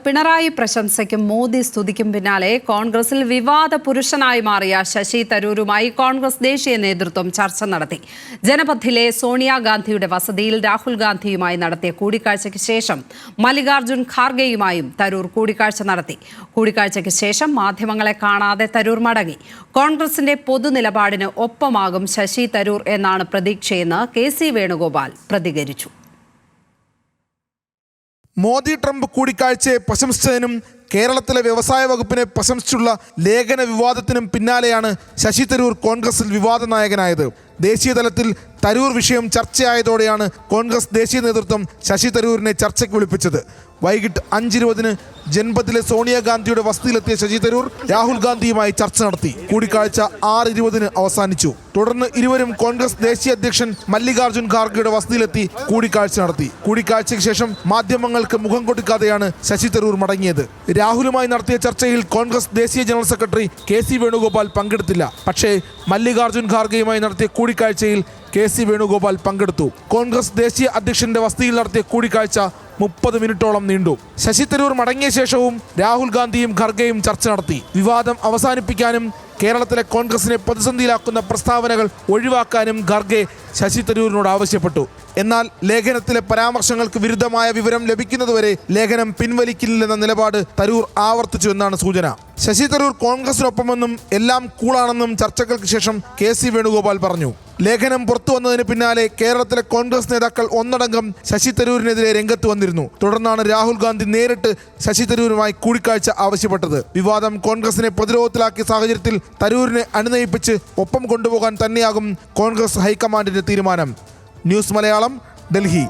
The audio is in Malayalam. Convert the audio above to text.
പിണറായി പ്രശംസയ്ക്കും മോദി സ്തുതിക്കും പിന്നാലെ കോൺഗ്രസിൽ വിവാദ പുരുഷനായി മാറിയ ശശി തരൂരുമായി കോൺഗ്രസ് ദേശീയ നേതൃത്വം ചർച്ച നടത്തി. ജനപഥിലെ സോണിയാഗാന്ധിയുടെ വസതിയിൽ രാഹുൽ ഗാന്ധിയുമായി നടത്തിയ കൂടിക്കാഴ്ചയ്ക്ക് ശേഷം മല്ലികാർജുൻ ഖാർഗെയുമായും തരൂർ കൂടിക്കാഴ്ച നടത്തി. കൂടിക്കാഴ്ചയ്ക്ക് ശേഷം മാധ്യമങ്ങളെ കാണാതെ തരൂർ മടങ്ങി. കോൺഗ്രസിന്റെ പൊതുനിലപാടിന് ഒപ്പമാകും ശശി തരൂർ എന്നാണ് പ്രതീക്ഷയെന്ന് KC വേണുഗോപാൽ പ്രതികരിച്ചു. മോദി ട്രംപ് കൂടിക്കാഴ്ചയെ പ്രശംസിച്ചതിനും കേരളത്തിലെ വ്യവസായ വകുപ്പിനെ പ്രശംസിച്ചുള്ള ലേഖന വിവാദത്തിനും പിന്നാലെയാണ് ശശി തരൂർ കോൺഗ്രസിൽ വിവാദ നായകനായത്. ദേശീയ തലത്തിൽ തരൂർ വിഷയം ചർച്ചയായതോടെയാണ് കോൺഗ്രസ് ദേശീയ നേതൃത്വം ശശി തരൂരിനെ ചർച്ചയ്ക്ക് വിളിപ്പിച്ചത്. വൈകിട്ട് 5:20 ജൻപഥിലെ സോണിയാഗാന്ധിയുടെ വസതിയിലെത്തിയ ശശി തരൂർ രാഹുൽ ഗാന്ധിയുമായി ചർച്ച നടത്തി. കൂടിക്കാഴ്ച 6:20 അവസാനിച്ചു. തുടർന്ന് ഇരുവരും കോൺഗ്രസ് ദേശീയ അധ്യക്ഷൻ മല്ലികാർജുൻ ഖാർഗെയുടെ വസതിയിലെത്തി കൂടിക്കാഴ്ച നടത്തി. കൂടിക്കാഴ്ചയ്ക്ക് ശേഷം മാധ്യമങ്ങൾക്ക് മുഖം കൊടുക്കാതെയാണ് ശശി തരൂർ മടങ്ങിയത്. രാഹുലുമായി നടത്തിയ ചർച്ചയിൽ കോൺഗ്രസ് ദേശീയ ജനറൽ സെക്രട്ടറി KC വേണുഗോപാൽ പങ്കെടുത്തില്ല. പക്ഷേ മല്ലികാർജുൻ ഖാർഗെയുമായി നടത്തിയ കൂടിക്കാഴ്ചയിൽ KC വേണുഗോപാൽ പങ്കെടുത്തു. കോൺഗ്രസ് ദേശീയ അധ്യക്ഷന്റെ വസതിയിൽ നടത്തിയ കൂടിക്കാഴ്ച 30 മിനിറ്റോളം നീണ്ടു. ശശി തരൂർ മടങ്ങിയ ശേഷവും രാഹുൽ ഗാന്ധിയും ഖർഗെയും ചർച്ച നടത്തി. വിവാദം അവസാനിപ്പിക്കാനും കേരളത്തിലെ കോൺഗ്രസിനെ പ്രതിസന്ധിയിലാക്കുന്ന പ്രസ്താവനകൾ ഒഴിവാക്കാനും ഖർഗെ ശശി തരൂരിനോട് ആവശ്യപ്പെട്ടു. എന്നാൽ ലേഖനത്തിലെ പരാമർശങ്ങൾക്ക് വിരുദ്ധമായ വിവരം ലഭിക്കുന്നതുവരെ ലേഖനം പിൻവലിക്കില്ലെന്ന നിലപാട് തരൂർ ആവർത്തിച്ചു എന്നാണ് സൂചന. ശശി തരൂർ കോൺഗ്രസിനൊപ്പമെന്നും എല്ലാം കൂളാണെന്നും ചർച്ചകൾക്ക് ശേഷം KC വേണുഗോപാൽ പറഞ്ഞു. ലേഖനം പുറത്തു വന്നതിന് പിന്നാലെ കേരളത്തിലെ കോൺഗ്രസ് നേതാക്കൾ ഒന്നടങ്കം ശശി തരൂരിനെതിരെ രംഗത്ത് വന്നിരുന്നു. തുടർന്നാണ് രാഹുൽ ഗാന്ധി നേരിട്ട് ശശി തരൂരുമായി കൂടിക്കാഴ്ച ആവശ്യപ്പെട്ടത്. വിവാദം കോൺഗ്രസിനെ പ്രതിരോധത്തിലാക്കിയ സാഹചര്യത്തിൽ തരൂരിനെ അനുനയിപ്പിച്ച് ഒപ്പം കൊണ്ടുപോകാൻ തന്നെയാകും കോൺഗ്രസ് ഹൈക്കമാൻഡിന്റെ തീരുമാനം. ന്യൂസ് മലയാളം, ഡൽഹി.